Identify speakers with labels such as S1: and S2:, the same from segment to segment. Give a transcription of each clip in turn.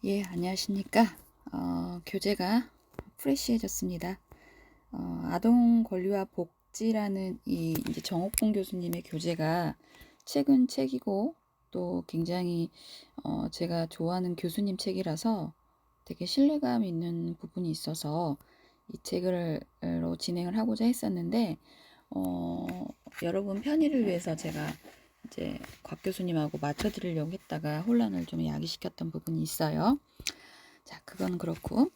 S1: 예, 안녕하십니까. 교재가 프레시해졌습니다. 아동 권리와 복지라는 이 이제 정옥봉 교수님의 교재가 최근 책이고 또 굉장히 제가 좋아하는 교수님 책이라서 되게 신뢰감 있는 부분이 있어서 이 책으로 진행을 하고자 했었는데 여러분 편의를 위해서 제가 이제 곽 교수님하고 맞춰드리려고 했다가 혼란을 좀 야기시켰던 부분이 있어요. 자, 그건 그렇고,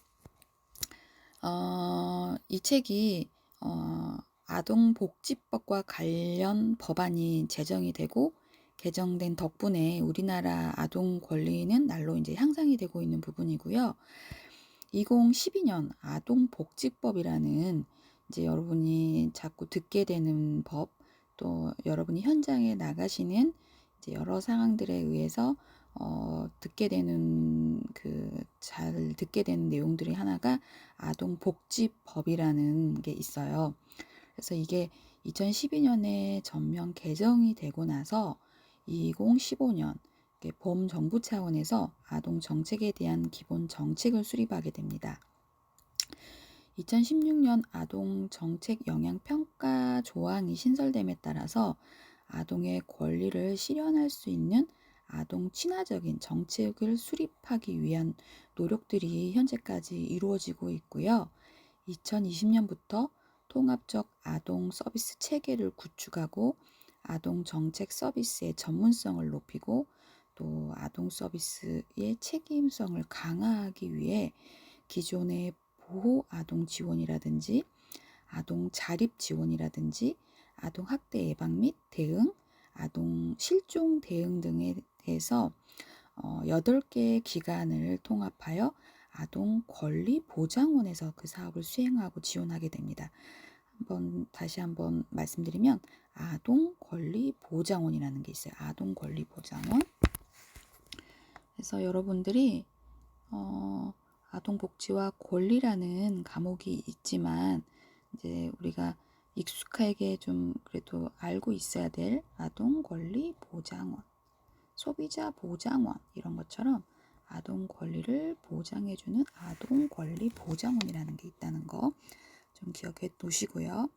S1: 이 책이, 아동복지법과 관련 법안이 제정이 되고 개정된 덕분에 우리나라 아동 권리는 날로 이제 향상이 되고 있는 부분이고요. 2012년 아동복지법이라는 이제 여러분이 자꾸 듣게 되는 법, 또 여러분이 현장에 나가시는 이제 여러 상황들에 의해서 듣게 되는 잘 듣게 되는 내용들이 하나가 아동복지법이라는 게 있어요. 그래서 이게 2012년에 전면 개정이 되고 나서 2015년 범정부 차원에서 아동 정책에 대한 기본 정책을 수립하게 됩니다. 2016년 아동 정책 영향 평가 조항이 신설됨에 따라서 아동의 권리를 실현할 수 있는 아동 친화적인 정책을 수립하기 위한 노력들이 현재까지 이루어지고 있고요. 2020년부터 통합적 아동 서비스 체계를 구축하고 아동 정책 서비스의 전문성을 높이고 또 아동 서비스의 책임성을 강화하기 위해 기존의 보호 아동 지원이라든지 아동 자립 지원이라든지 아동 학대 예방 및 대응, 아동 실종 대응 등에 대해서 8개의 기관을 통합하여 아동 권리 보장원에서 그 사업을 수행하고 지원하게 됩니다. 다시 한번 말씀드리면 아동 권리 보장원이라는 게 있어요. 아동 권리 보장원. 그래서 여러분들이 아동 복지와 권리라는 과목이 있지만 이제 우리가 익숙하게 좀 그래도 알고 있어야 될 아동 권리 보장원, 소비자 보장원 이런 것처럼 아동 권리를 보장해주는 아동 권리 보장원이라는 게 있다는 거 좀 기억해 두시고요.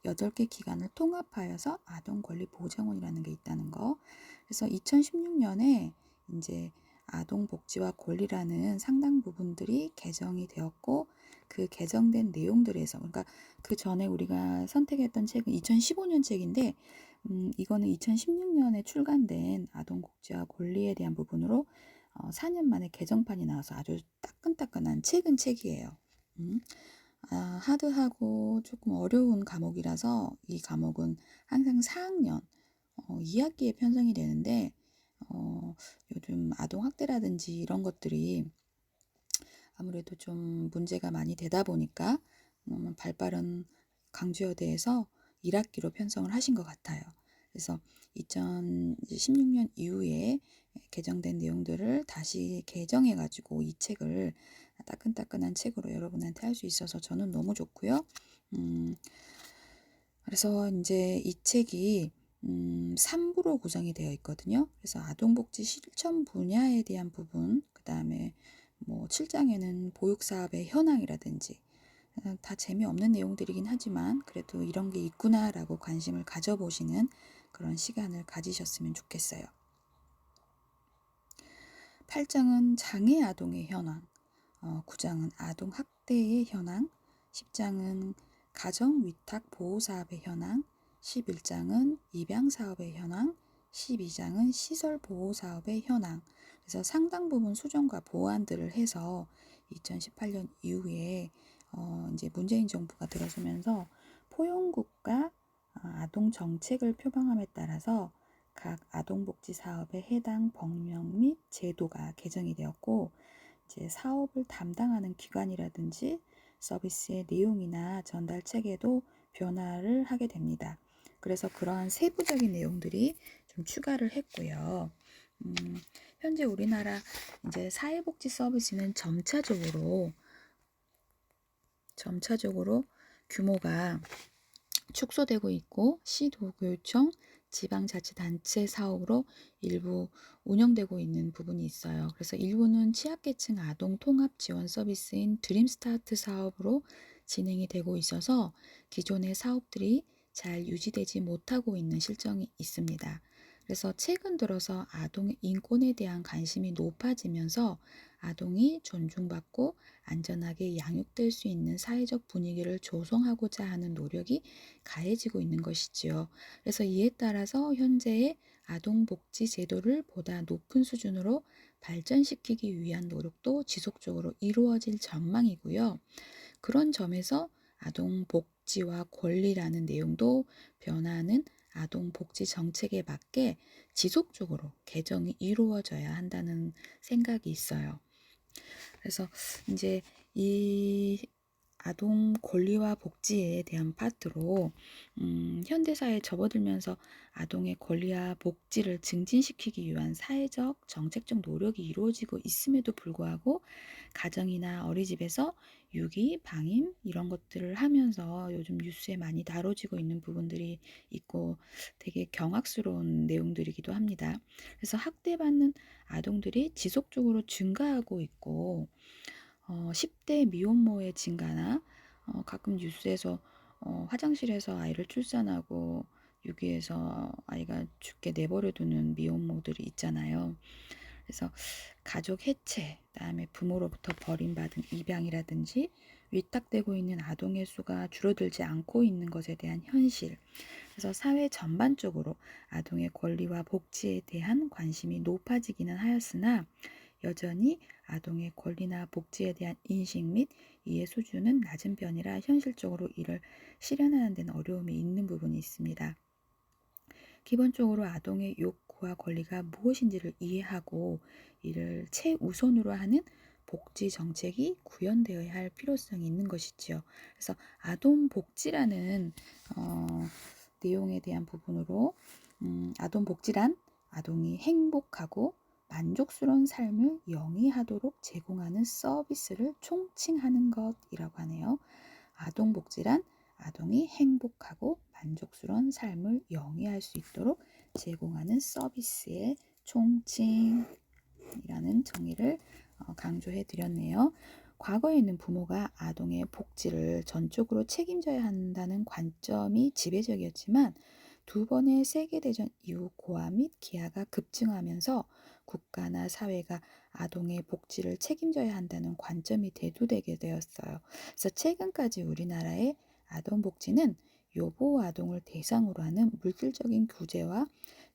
S1: 8개 기관을 통합하여서 아동 권리 보장원이라는 게 있다는 거. 그래서 2016년에 이제 아동 복지와 권리라는 상당 부분들이 개정이 되었고 그 개정된 내용들에서 그러니까 그 전에 우리가 선택했던 책은 2015년 책인데 이거는 2016년에 출간된 아동 복지와 권리에 대한 부분으로 4년 만에 개정판이 나와서 아주 따끈따끈한 최근 책이에요. 하드하고 조금 어려운 과목이라서 이 과목은 항상 4학년 2학기에 편성이 되는데 요즘 아동학대라든지 이런 것들이 아무래도 좀 문제가 많이 되다 보니까 발빠른 강주여대에서 1학기로 편성을 하신 것 같아요. 그래서 2016년 이후에 개정된 내용들을 다시 개정해가지고 이 책을 따끈따끈한 책으로 여러분한테 할 수 있어서 저는 너무 좋고요. 그래서 이제 이 책이 3부로 구성이 되어 있거든요. 그래서 아동복지 실천 분야에 대한 부분, 그 다음에 뭐 7장에는 보육사업의 현황이라든지 다 재미없는 내용들이긴 하지만 그래도 이런 게 있구나라고 관심을 가져보시는 그런 시간을 가지셨으면 좋겠어요. 8장은 장애 아동의 현황, 9장은 아동 학대의 현황, 10장은 가정 위탁 보호 사업의 현황, 11장은 입양 사업의 현황, 12장은 시설 보호 사업의 현황. 그래서 상당 부분 수정과 보완들을 해서 2018년 이후에 이제 문재인 정부가 들어서면서 포용국가 아동 정책을 표방함에 따라서 각 아동복지 사업에 해당 법령 및 제도가 개정이 되었고 이제 사업을 담당하는 기관이라든지 서비스의 내용이나 전달 체계도 변화를 하게 됩니다. 그래서 그러한 세부적인 내용들이 좀 추가를 했고요. 현재 우리나라 이제 사회복지 서비스는 점차적으로 규모가 축소되고 있고 시도교육청, 지방자치단체 사업으로 일부 운영되고 있는 부분이 있어요. 그래서 일부는 취약계층 아동 통합 지원 서비스인 드림스타트 사업으로 진행이 되고 있어서 기존의 사업들이 잘 유지되지 못하고 있는 실정이 있습니다. 그래서 최근 들어서 아동의 인권에 대한 관심이 높아지면서 아동이 존중받고 안전하게 양육될 수 있는 사회적 분위기를 조성하고자 하는 노력이 가해지고 있는 것이지요. 그래서 이에 따라서 현재의 아동복지 제도를 보다 높은 수준으로 발전시키기 위한 노력도 지속적으로 이루어질 전망이고요. 그런 점에서 아동복지와 권리라는 내용도 변화하는 아동복지 정책에 맞게 지속적으로 개정이 이루어져야 한다는 생각이 있어요. 그래서 이제 이 아동 권리와 복지에 대한 파트로 현대사회에 접어들면서 아동의 권리와 복지를 증진시키기 위한 사회적, 정책적 노력이 이루어지고 있음에도 불구하고 가정이나 어린이집에서 유기, 방임 이런 것들을 하면서 요즘 뉴스에 많이 다뤄지고 있는 부분들이 있고 되게 경악스러운 내용들이기도 합니다. 그래서 학대받는 아동들이 지속적으로 증가하고 있고 10대 미혼모의 증가나 가끔 뉴스에서 화장실에서 아이를 출산하고 유기해서 아이가 죽게 내버려 두는 미혼모들이 있잖아요. 그래서 가족 해체, 그다음에 부모로부터 버림받은 입양이라든지 위탁되고 있는 아동의 수가 줄어들지 않고 있는 것에 대한 현실. 그래서 사회 전반적으로 아동의 권리와 복지에 대한 관심이 높아지기는 하였으나 여전히 아동의 권리나 복지에 대한 인식 및 이해 수준은 낮은 편이라 현실적으로 이를 실현하는 데는 어려움이 있는 부분이 있습니다. 기본적으로 아동의 욕구와 권리가 무엇인지를 이해하고 이를 최우선으로 하는 복지 정책이 구현되어야 할 필요성이 있는 것이지요. 그래서 아동 복지라는 내용에 대한 부분으로 아동 복지란 아동이 행복하고 만족스러운 삶을 영위하도록 제공하는 서비스를 총칭하는 것이라고 하네요. 아동 복지란 아동이 행복하고 만족스러운 삶을 영위할 수 있도록 제공하는 서비스의 총칭이라는 정의를 강조해 드렸네요. 과거에는 부모가 아동의 복지를 전적으로 책임져야 한다는 관점이 지배적이었지만 두 번의 세계대전 이후 고아 및 기아가 급증하면서 국가나 사회가 아동의 복지를 책임져야 한다는 관점이 대두되게 되었어요. 그래서 최근까지 우리나라의 아동복지는 요보 아동을 대상으로 하는 물질적인 규제와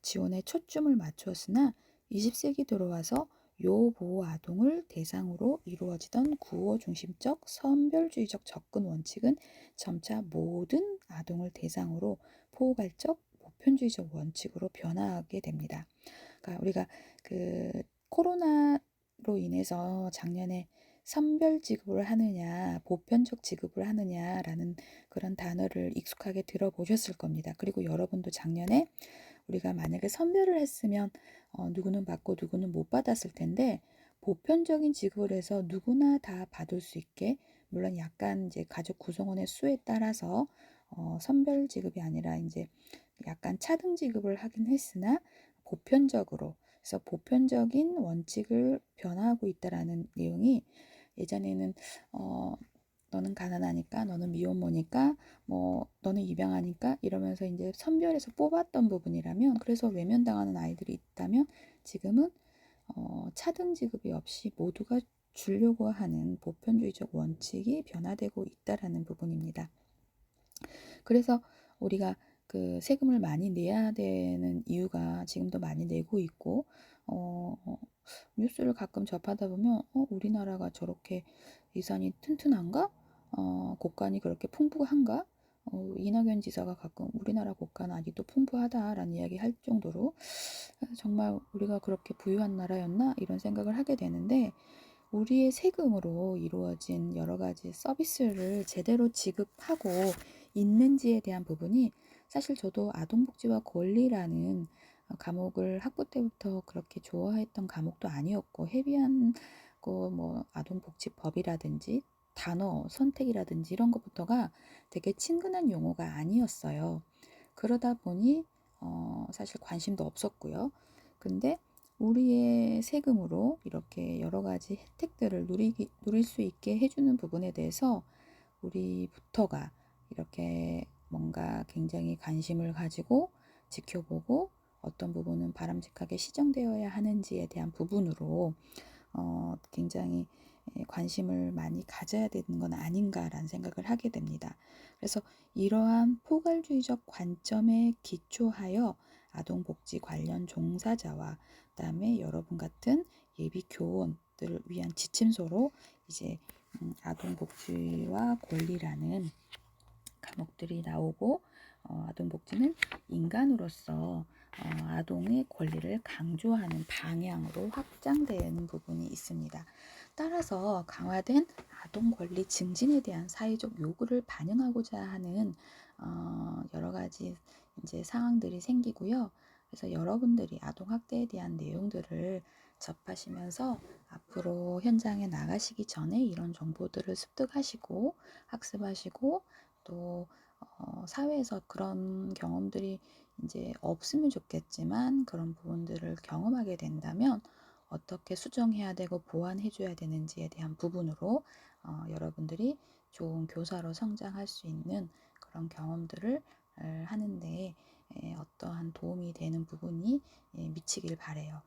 S1: 지원에 초점을 맞추었으나 20세기 들어와서 요보호 아동을 대상으로 이루어지던 구호 중심적 선별주의적 접근 원칙은 점차 모든 아동을 대상으로 포괄적 보편주의적 원칙으로 변화하게 됩니다. 그러니까 우리가 그 코로나로 인해서 작년에 선별 지급을 하느냐, 보편적 지급을 하느냐라는 그런 단어를 익숙하게 들어보셨을 겁니다. 그리고 여러분도 작년에 우리가 만약에 선별을 했으면 누구는 받고 누구는 못 받았을 텐데 보편적인 지급을 해서 누구나 다 받을 수 있게 물론 약간 이제 가족 구성원의 수에 따라서 선별 지급이 아니라 이제 약간 차등 지급을 하긴 했으나 보편적으로 그래서 보편적인 원칙을 변화하고 있다라는 내용이 예전에는 너는 가난하니까 너는 미혼모니까 뭐 너는 입양하니까 이러면서 이제 선별해서 뽑았던 부분이라면 그래서 외면당하는 아이들이 있다면 지금은 차등 지급이 없이 모두가 주려고 하는 보편주의적 원칙이 변화되고 있다라는 부분입니다. 그래서 우리가 그 세금을 많이 내야 되는 이유가 지금도 많이 내고 있고 뉴스를 가끔 접하다 보면 우리나라가 저렇게 예산이 튼튼한가? 국간이 그렇게 풍부한가? 이낙연 지사가 가끔 우리나라 국가는 아직도 풍부하다라는 이야기 할 정도로 정말 우리가 그렇게 부유한 나라였나? 이런 생각을 하게 되는데 우리의 세금으로 이루어진 여러 가지 서비스를 제대로 지급하고 있는지에 대한 부분이 사실 저도 아동복지와 권리라는 과목을 학부 때부터 그렇게 좋아했던 과목도 아니었고 헤비한 거 뭐 아동복지법이라든지 단어 선택이라든지 이런 것부터가 되게 친근한 용어가 아니었어요. 그러다 보니 사실 관심도 없었고요. 근데 우리의 세금으로 이렇게 여러 가지 혜택들을 누릴 수 있게 해주는 부분에 대해서 우리부터가 이렇게 뭔가 굉장히 관심을 가지고 지켜보고 어떤 부분은 바람직하게 시정되어야 하는지에 대한 부분으로 굉장히 관심을 많이 가져야 되는 건 아닌가라는 생각을 하게 됩니다. 그래서 이러한 포괄주의적 관점에 기초하여 아동복지 관련 종사자와 그다음에 여러분 같은 예비 교원들을 위한 지침서로 이제 아동복지와 권리라는 과목들이 나오고 아동복지는 인간으로서 아동의 권리를 강조하는 방향으로 확장되는 부분이 있습니다. 따라서 강화된 아동 권리 증진에 대한 사회적 요구를 반영하고자 하는 여러 가지 이제 상황들이 생기고요. 그래서 여러분들이 아동 학대에 대한 내용들을 접하시면서 앞으로 현장에 나가시기 전에 이런 정보들을 습득하시고 학습하시고 또 사회에서 그런 경험들이 이제 없으면 좋겠지만 그런 부분들을 경험하게 된다면 어떻게 수정해야 되고 보완해 줘야 되는지에 대한 부분으로 여러분들이 좋은 교사로 성장할 수 있는 그런 경험들을 하는데 어떠한 도움이 되는 부분이 미치길 바래요.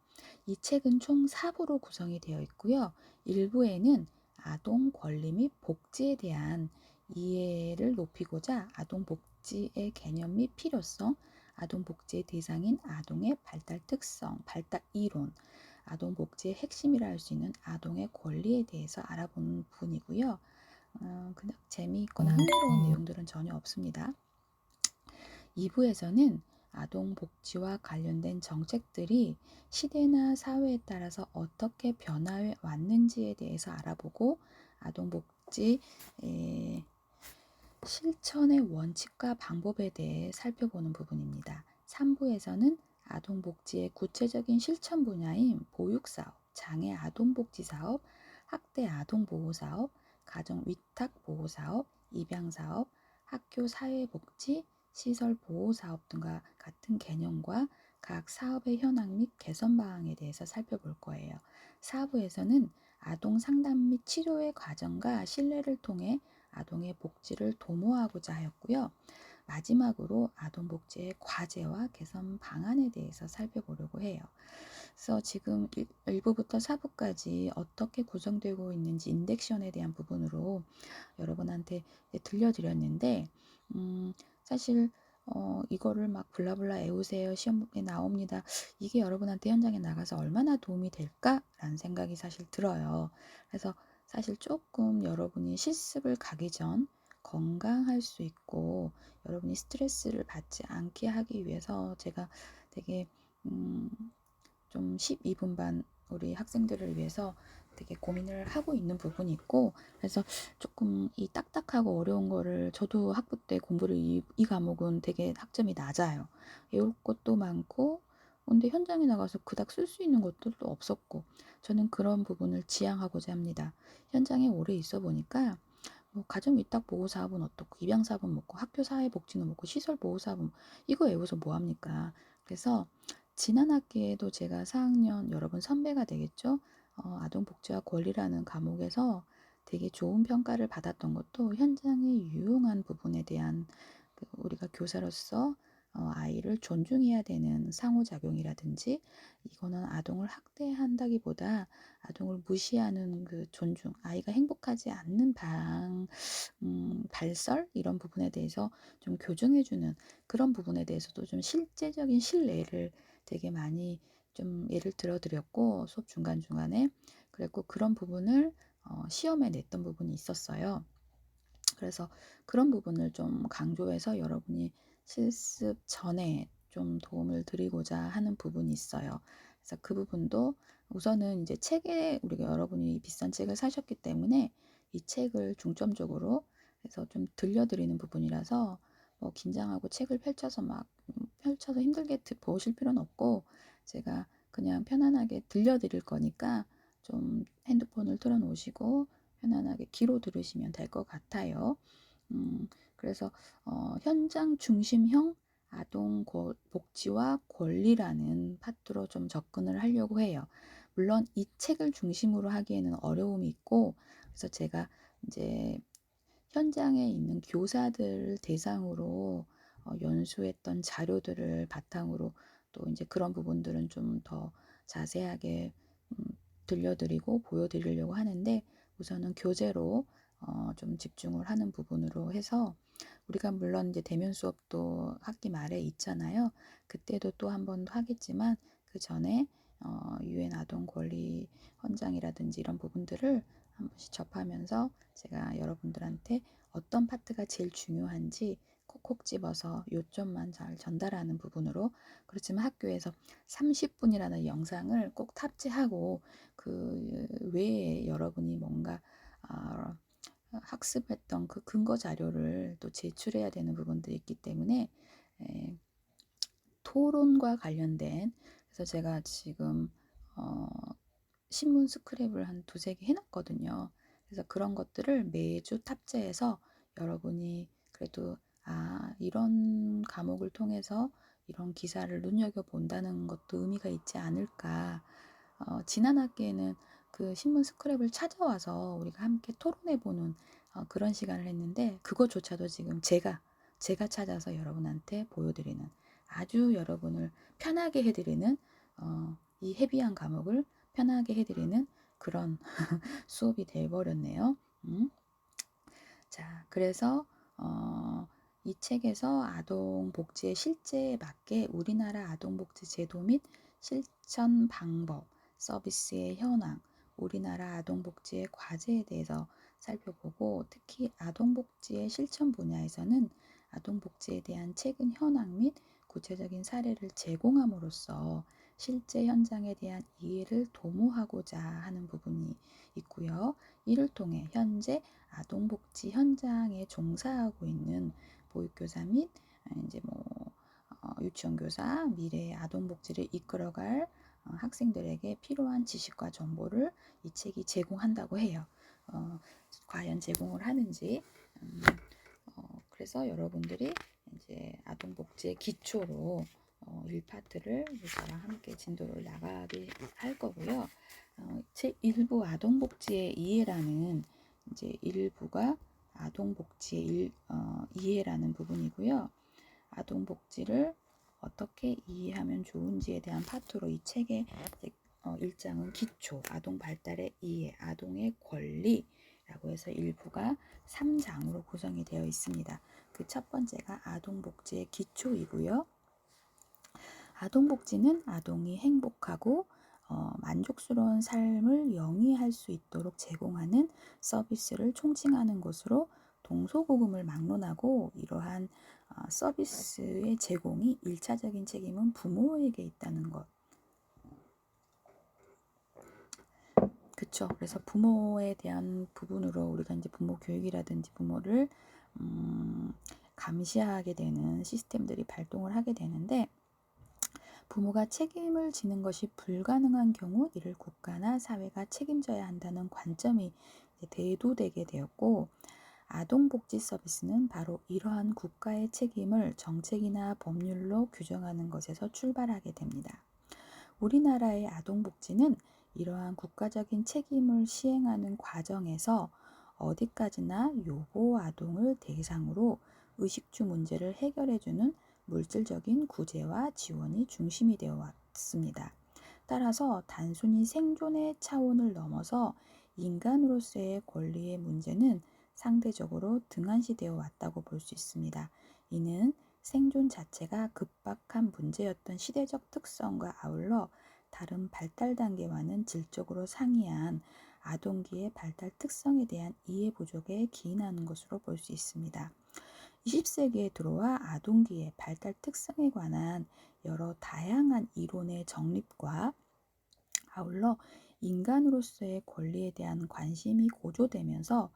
S1: 이 책은 총 4부로 구성이 되어 있고요. 1부에는 아동 권리 및 복지에 대한 이해를 높이고자 아동복지의 개념 및 필요성, 아동복지의 대상인 아동의 발달 특성, 발달 이론, 아동복지의 핵심이라 할 수 있는 아동의 권리에 대해서 알아보는 부분이고요. 그냥 재미있거나 흥미로운 내용들은 전혀 없습니다. 2부에서는 아동복지와 관련된 정책들이 시대나 사회에 따라서 어떻게 변화해 왔는지에 대해서 알아보고 아동복지 실천의 원칙과 방법에 대해 살펴보는 부분입니다. 3부에서는 아동복지의 구체적인 실천 분야인 보육사업, 장애 아동복지사업, 학대 아동보호사업, 가정위탁보호사업, 입양사업, 학교 사회복지, 시설보호사업 등과 같은 개념과 각 사업의 현황 및 개선 방안에 대해서 살펴볼 거예요. 4부에서는 아동 상담 및 치료의 과정과 신뢰를 통해 아동의 복지를 도모하고자 하였고요. 마지막으로 아동복지의 과제와 개선 방안에 대해서 살펴보려고 해요. 그래서 지금 1부부터 4부까지 어떻게 구성되고 있는지 인덱션에 대한 부분으로 여러분한테 들려드렸는데 사실 이거를 막 블라블라 외우세요. 시험에 나옵니다. 이게 여러분한테 현장에 나가서 얼마나 도움이 될까라는 생각이 사실 들어요. 그래서 사실 조금 여러분이 실습을 가기 전 건강할 수 있고 여러분이 스트레스를 받지 않게 하기 위해서 제가 되게 좀 12분 반 우리 학생들을 위해서 되게 고민을 하고 있는 부분이 있고 그래서 조금 이 딱딱하고 어려운 거를 저도 학부 때 공부를 이 과목은 되게 학점이 낮아요. 외울 것도 많고 근데 현장에 나가서 그닥 쓸 수 있는 것들도 없었고 저는 그런 부분을 지향하고자 합니다. 현장에 오래 있어 보니까 뭐 가정위탁보호사업은 어떻고 입양사업은 뭐고 학교사회복지는 뭐고 시설보호사업은 이거 외워서 뭐합니까? 그래서 지난 학기에도 제가 4학년 여러분 선배가 되겠죠? 아동복지와 권리라는 과목에서 되게 좋은 평가를 받았던 것도 현장에 유용한 부분에 대한 우리가 교사로서 아이를 존중해야 되는 상호작용이라든지 이거는 아동을 학대한다기보다 아동을 무시하는 그 존중, 아이가 행복하지 않는 발설 이런 부분에 대해서 좀 교정해주는 그런 부분에 대해서도 좀 실제적인 실례를 되게 많이 좀 예를 들어 드렸고 수업 중간중간에 그랬고 그런 부분을 시험에 냈던 부분이 있었어요. 그래서 그런 부분을 좀 강조해서 여러분이 실습 전에 좀 도움을 드리고자 하는 부분이 있어요. 그래서 그 부분도 우선은 이제 책에 우리가 여러분이 비싼 책을 사셨기 때문에 이 책을 중점적으로 해서 좀 들려드리는 부분이라서 뭐 긴장하고 책을 펼쳐서 막 펼쳐서 힘들게 보실 필요는 없고 제가 그냥 편안하게 들려드릴 거니까 좀 핸드폰을 틀어 놓으시고 편안하게 귀로 들으시면 될 것 같아요. 그래서 현장 중심형 아동 복지와 권리라는 파트로 좀 접근을 하려고 해요. 물론 이 책을 중심으로 하기에는 어려움이 있고, 그래서 제가 이제 현장에 있는 교사들 대상으로 연수했던 자료들을 바탕으로 또 이제 그런 부분들은 좀 더 자세하게 들려드리고 보여드리려고 하는데, 우선은 교재로 좀 집중을 하는 부분으로 해서, 우리가 물론 이제 대면 수업도 학기 말에 있잖아요. 그때도 또 한 번 하겠지만 그 전에 유엔 아동 권리 헌장이라든지 이런 부분들을 한 번씩 접하면서 제가 여러분들한테 어떤 파트가 제일 중요한지 콕콕 집어서 요점만 잘 전달하는 부분으로, 그렇지만 학교에서 30분이라는 영상을 꼭 탑재하고 그 외에 여러분이 뭔가 학습했던 그 근거 자료를 또 제출해야 되는 부분들이 있기 때문에 토론과 관련된, 그래서 제가 지금 신문 스크랩을 한 두세 개 해놨거든요. 그래서 그런 것들을 매주 탑재해서 여러분이 그래도 이런 과목을 통해서 이런 기사를 눈여겨본다는 것도 의미가 있지 않을까. 지난 학기에는 그 신문 스크랩을 찾아와서 우리가 함께 토론해보는 그런 시간을 했는데, 그것조차도 지금 제가 찾아서 여러분한테 보여드리는, 아주 여러분을 편하게 해드리는 이 헤비한 과목을 편하게 해드리는 그런 수업이 돼버렸네요. 자, 그래서 이 책에서 아동복지의 실제에 맞게 우리나라 아동복지 제도 및 실천 방법, 서비스의 현황, 우리나라 아동복지의 과제에 대해서 살펴보고, 특히 아동복지의 실천 분야에서는 아동복지에 대한 최근 현황 및 구체적인 사례를 제공함으로써 실제 현장에 대한 이해를 도모하고자 하는 부분이 있고요. 이를 통해 현재 아동복지 현장에 종사하고 있는 보육교사 및 이제 유치원교사, 미래의 아동복지를 이끌어갈 학생들에게 필요한 지식과 정보를 이 책이 제공한다고 해요. 과연 제공을 하는지, 그래서 여러분들이 이제 아동복지의 기초로 1파트를 저랑 함께 진도를 나가게 할 거고요. 책 1부 아동복지의 이해라는 이제 1부가 아동복지의 이해라는 부분이고요. 아동복지를 어떻게 이해하면 좋은지에 대한 파트로 이 책의 1장은 기초, 아동 발달의 이해, 아동의 권리라고 해서 1부가 3장으로 구성이 되어 있습니다. 그 첫 번째가 아동복지의 기초이고요. 아동복지는 아동이 행복하고 만족스러운 삶을 영위할 수 있도록 제공하는 서비스를 총칭하는 것으로 동서고금을 막론하고, 이러한 서비스의 제공이 1차적인 책임은 부모에게 있다는 것. 그쵸. 그래서 부모에 대한 부분으로 우리가 이제 부모 교육이라든지 부모를 감시하게 되는 시스템들이 발동을 하게 되는데, 부모가 책임을 지는 것이 불가능한 경우 이를 국가나 사회가 책임져야 한다는 관점이 대두되게 되었고, 아동복지 서비스는 바로 이러한 국가의 책임을 정책이나 법률로 규정하는 것에서 출발하게 됩니다. 우리나라의 아동복지는 이러한 국가적인 책임을 시행하는 과정에서 어디까지나 요보 아동을 대상으로 의식주 문제를 해결해주는 물질적인 구제와 지원이 중심이 되어 왔습니다. 따라서 단순히 생존의 차원을 넘어서 인간으로서의 권리의 문제는 상대적으로 등한시되어 왔다고 볼 수 있습니다. 이는 생존 자체가 급박한 문제였던 시대적 특성과 아울러 다른 발달 단계와는 질적으로 상이한 아동기의 발달 특성에 대한 이해 부족에 기인하는 것으로 볼 수 있습니다. 20세기에 들어와 아동기의 발달 특성에 관한 여러 다양한 이론의 정립과 아울러 인간으로서의 권리에 대한 관심이 고조되면서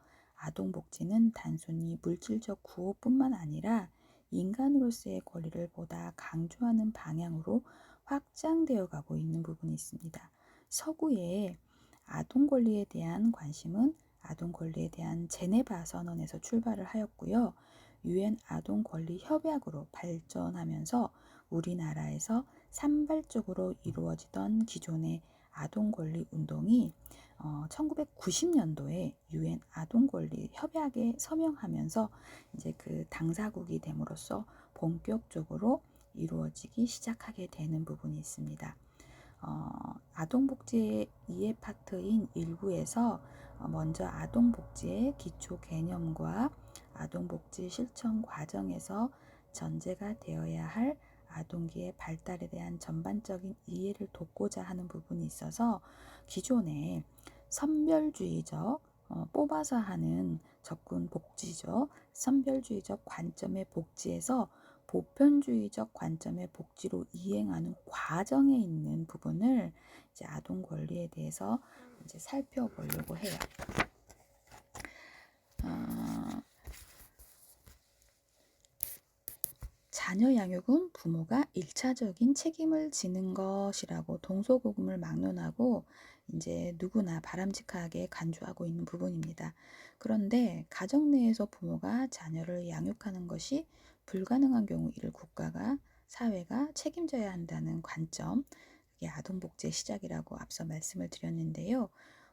S1: 아동복지는 단순히 물질적 구호뿐만 아니라 인간으로서의 권리를 보다 강조하는 방향으로 확장되어 가고 있는 부분이 있습니다. 서구의 아동 권리에 대한 관심은 아동 권리에 대한 제네바 선언에서 출발을 하였고요. 유엔 아동 권리 협약으로 발전하면서 우리나라에서 산발적으로 이루어지던 기존의 아동 권리 운동이 1990년도에 유엔 아동 권리 협약에 서명하면서 이제 그 당사국이 됨으로써 본격적으로 이루어지기 시작하게 되는 부분이 있습니다. 아동복지의 2회 파트인 1부에서 먼저 아동복지의 기초 개념과 아동복지 실천 과정에서 전제가 되어야 할 아동기의 발달에 대한 전반적인 이해를 돕고자 하는 부분이 있어서 기존의 선별주의적 뽑아서 하는 접근 복지죠. 선별주의적 관점의 복지에서 보편주의적 관점의 복지로 이행하는 과정에 있는 부분을 이제 아동 권리에 대해서 이제 살펴보려고 해요. 자녀 양육은 부모가 1차적인 책임을 지는 것이라고 동서고금을 막론하고 이제 누구나 바람직하게 간주하고 있는 부분입니다. 그런데 가정 내에서 부모가 자녀를 양육하는 것이 불가능한 경우 이를 국가가 사회가 책임져야 한다는 관점, 그게 아동복지의 시작이라고 앞서 말씀을 드렸는데요.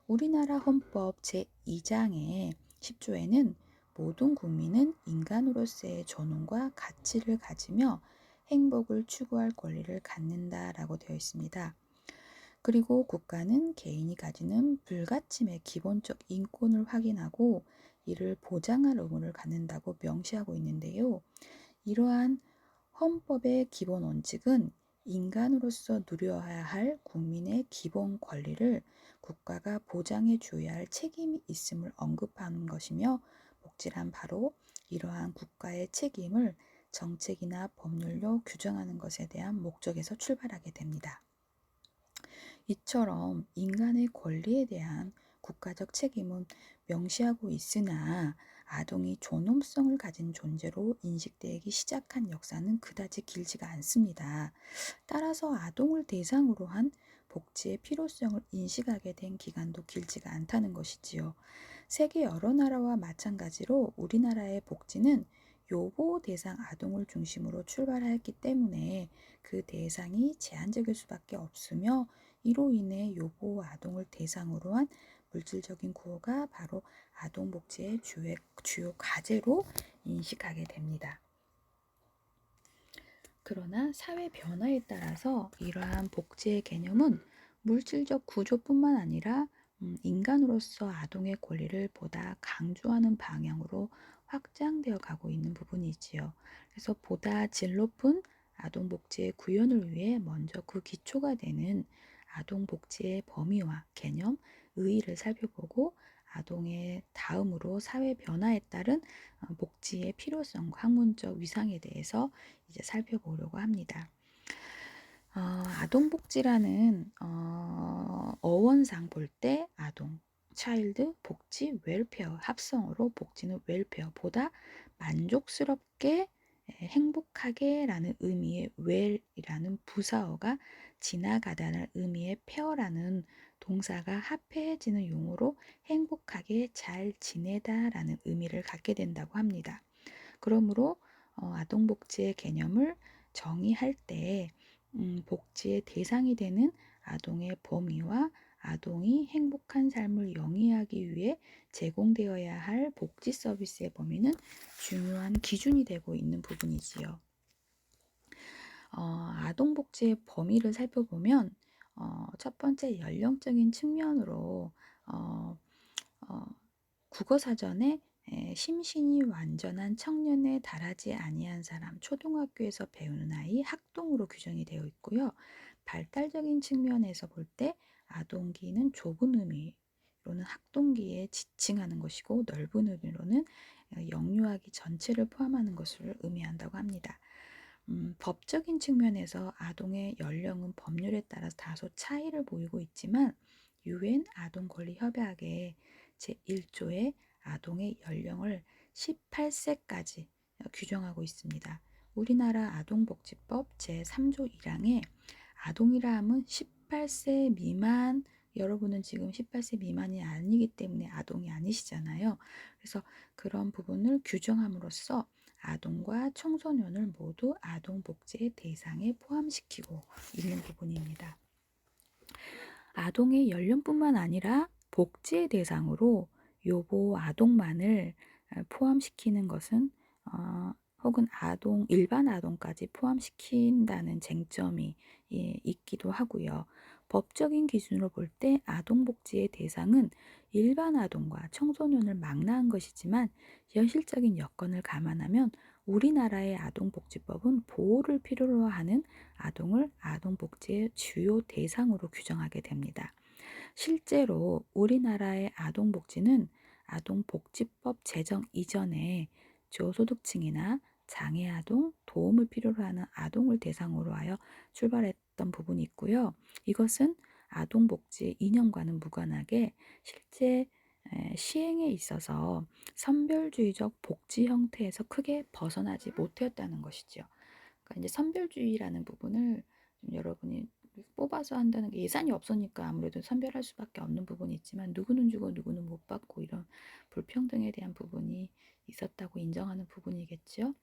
S1: 우리나라 헌법 제2장의 10조에는 모든 국민은 인간으로서의 존엄과 가치를 가지며 행복을 추구할 권리를 갖는다라고 되어 있습니다. 그리고 국가는 개인이 가지는 불가침의 기본적 인권을 확인하고 이를 보장할 의무를 갖는다고 명시하고 있는데요. 이러한 헌법의 기본 원칙은 인간으로서 누려야 할 국민의 기본 권리를 국가가 보장해 줘야 할 책임이 있음을 언급하는 것이며 복지란 바로 이러한 국가의 책임을 정책이나 법률로 규정하는 것에 대한 목적에서 출발하게 됩니다. 이처럼 인간의 권리에 대한 국가적 책임은 명시하고 있으나 아동이 존엄성을 가진 존재로 인식되기 시작한 역사는 그다지 길지가 않습니다. 따라서 아동을 대상으로 한 복지의 필요성을 인식하게 된 기간도 길지가 않다는 것이지요. 세계 여러 나라와 마찬가지로 우리나라의 복지는 요보 대상 아동을 중심으로 출발하였기 때문에 그 대상이 제한적일 수밖에 없으며 이로 인해 요보 아동을 대상으로 한 물질적인 구호가 바로 아동복지의 주요 과제로 인식하게 됩니다. 그러나 사회 변화에 따라서 이러한 복지의 개념은 물질적 구조뿐만 아니라 인간으로서 아동의 권리를 보다 강조하는 방향으로 확장되어 가고 있는 부분이지요. 그래서 보다 질 높은 아동복지의 구현을 위해 먼저 그 기초가 되는 아동복지의 범위와 개념, 의의를 살펴보고 아동의 다음으로 사회 변화에 따른 복지의 필요성과 학문적 위상에 대해서 이제 살펴보려고 합니다. 아동복지라는 어원상 볼 때 아동, 차일드, 복지, 웰페어 합성어로 복지는 웰페어보다 만족스럽게 행복하게 라는 의미의 웰이라는 부사어가 지나가다는 의미의 페어라는 동사가 합해지는 용어로 행복하게 잘 지내다 라는 의미를 갖게 된다고 합니다. 그러므로 아동복지의 개념을 정의할 때 복지의 대상이 되는 아동의 범위와 아동이 행복한 삶을 영위하기 위해 제공되어야 할 복지 서비스의 범위는 중요한 기준이 되고 있는 부분이지요. 아동복지의 범위를 살펴보면 첫 번째 연령적인 측면으로 국어사전에 심신이 완전한 청년에 달하지 아니한 사람, 초등학교에서 배우는 아이, 학동으로 규정이 되어 있고요. 발달적인 측면에서 볼 때 아동기는 좁은 의미로는 학동기에 지칭하는 것이고 넓은 의미로는 영유아기 전체를 포함하는 것을 의미한다고 합니다. 법적인 측면에서 아동의 연령은 법률에 따라서 다소 차이를 보이고 있지만 유엔 아동권리협약의 제1조에 아동의 연령을 18세까지 규정하고 있습니다. 우리나라 아동복지법 제3조 1항에 아동이라 함은 18세 미만, 여러분은 지금 18세 미만이 아니기 때문에 아동이 아니시잖아요. 그래서 그런 부분을 규정함으로써 아동과 청소년을 모두 아동복지의 대상에 포함시키고 있는 부분입니다. 아동의 연령뿐만 아니라 복지의 대상으로 요보 아동만을 포함시키는 것은 혹은 일반 아동까지 포함시킨다는 쟁점이 있기도 하고요. 법적인 기준으로 볼 때 아동복지의 대상은 일반 아동과 청소년을 망라한 것이지만 현실적인 여건을 감안하면 우리나라의 아동복지법은 보호를 필요로 하는 아동을 아동복지의 주요 대상으로 규정하게 됩니다. 실제로 우리나라의 아동복지는 아동복지법 제정 이전에 저소득층이나 장애아동, 도움을 필요로 하는 아동을 대상으로 하여 출발했던 부분이 있고요. 이것은 아동복지의 이념과는 무관하게 실제 시행에 있어서 선별주의적 복지 형태에서 크게 벗어나지 못했다는 것이죠. 그러니까 이제 선별주의라는 부분을 좀 여러분이 뽑아서 한다는 게 예산이 없으니까 아무래도 선별할 수밖에 없는 부분이 있지만 누구는 주고 누구는 못 받고 이런 불평등에 대한 부분이 있었다고 인정하는 부분이겠죠.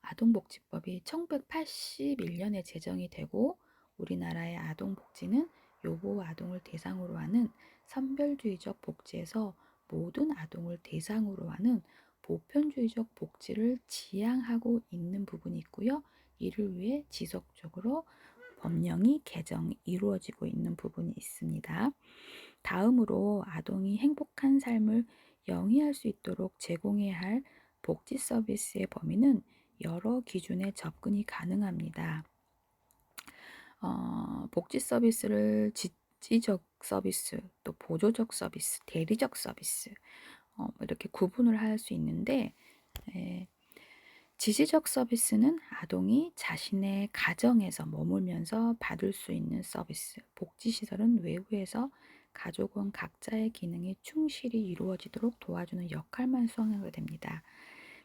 S1: 아동복지법이 1981년에 제정이 되고 우리나라의 아동복지는 요보 아동을 대상으로 하는 선별주의적 복지에서 모든 아동을 대상으로 하는 보편주의적 복지를 지향하고 있는 부분이 있고요. 이를 위해 지속적으로 법령이 개정이 이루어지고 있는 부분이 있습니다. 다음으로 아동이 행복한 삶을 영위할 수 있도록 제공해야 할 복지 서비스의 범위는 여러 기준에 접근이 가능합니다. 복지 서비스를 지적 서비스, 또 보조적 서비스, 대리적 서비스 이렇게 구분을 할 수 있는데 지지적 서비스는 아동이 자신의 가정에서 머물면서 받을 수 있는 서비스, 복지시설은 외부에서 가족원 각자의 기능이 충실히 이루어지도록 도와주는 역할만 수행하게 됩니다.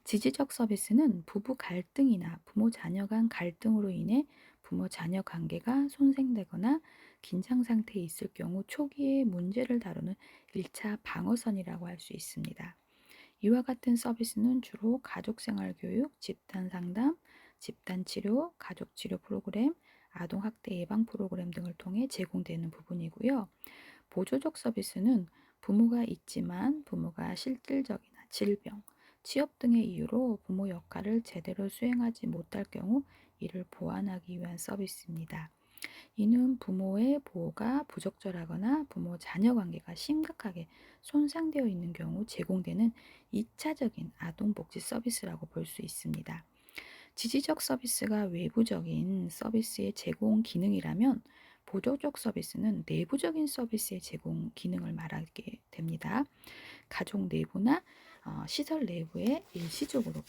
S1: 지지적 서비스는 부부 갈등이나 부모 자녀 간 갈등으로 인해 부모 자녀 관계가 손상되거나 긴장 상태에 있을 경우 초기에 문제를 다루는 1차 방어선이라고 할 수 있습니다. 이와 같은 서비스는 주로 가족생활교육, 집단상담, 집단치료, 가족치료 프로그램, 아동학대 예방 프로그램 등을 통해 제공되는 부분이고요. 보조적 서비스는 부모가 있지만 부모가 실질적이나 질병, 취업 등의 이유로 부모 역할을 제대로 수행하지 못할 경우 이를 보완하기 위한 서비스입니다. 이는 부모의 보호가 부적절하거나 부모 자녀 관계가 심각하게 손상되어 있는 경우 제공되는 2차적인 아동복지 서비스라고 볼 수 있습니다. 지지적 서비스가 외부적인 서비스의 제공 기능이라면 보조적 서비스는 내부적인 서비스의 제공 기능을 말하게 됩니다. 가족 내부나 시설 내부에 일시적으로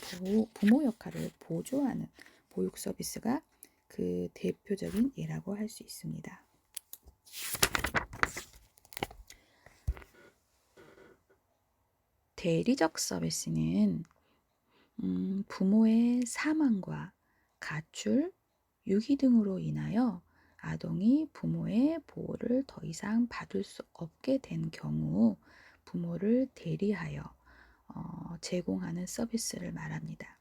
S1: 부모 역할을 보조하는 보육 서비스가 그 대표적인 예라고 할 수 있습니다. 대리적 서비스는 부모의 사망과 가출, 유기 등으로 인하여 아동이 부모의 보호를 더 이상 받을 수 없게 된 경우 부모를 대리하여 제공하는 서비스를 말합니다.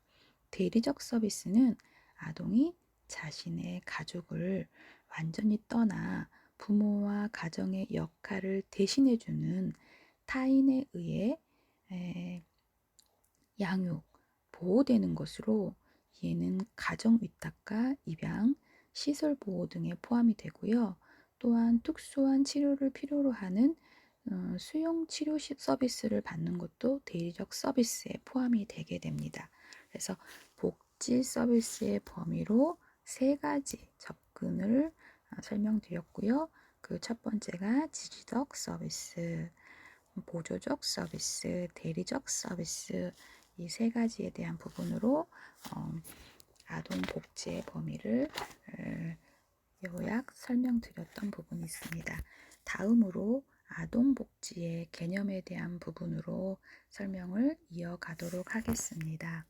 S1: 대리적 서비스는 아동이 자신의 가족을 완전히 떠나 부모와 가정의 역할을 대신해주는 타인에 의해 양육, 보호되는 것으로 얘는 가정 위탁과 입양, 시설 보호 등에 포함이 되고요. 또한 특수한 치료를 필요로 하는 수용 치료 서비스를 받는 것도 대리적 서비스에 포함이 되게 됩니다. 그래서 복지 서비스의 범위로 3가지 접근을 설명드렸고요. 그 첫 번째가 지지적 서비스, 보조적 서비스, 대리적 서비스 이 3가지에 대한 부분으로 아동 복지의 범위를 요약 설명드렸던 부분이 있습니다. 다음으로 아동복지의 개념에 대한 부분으로 설명을 이어가도록 하겠습니다.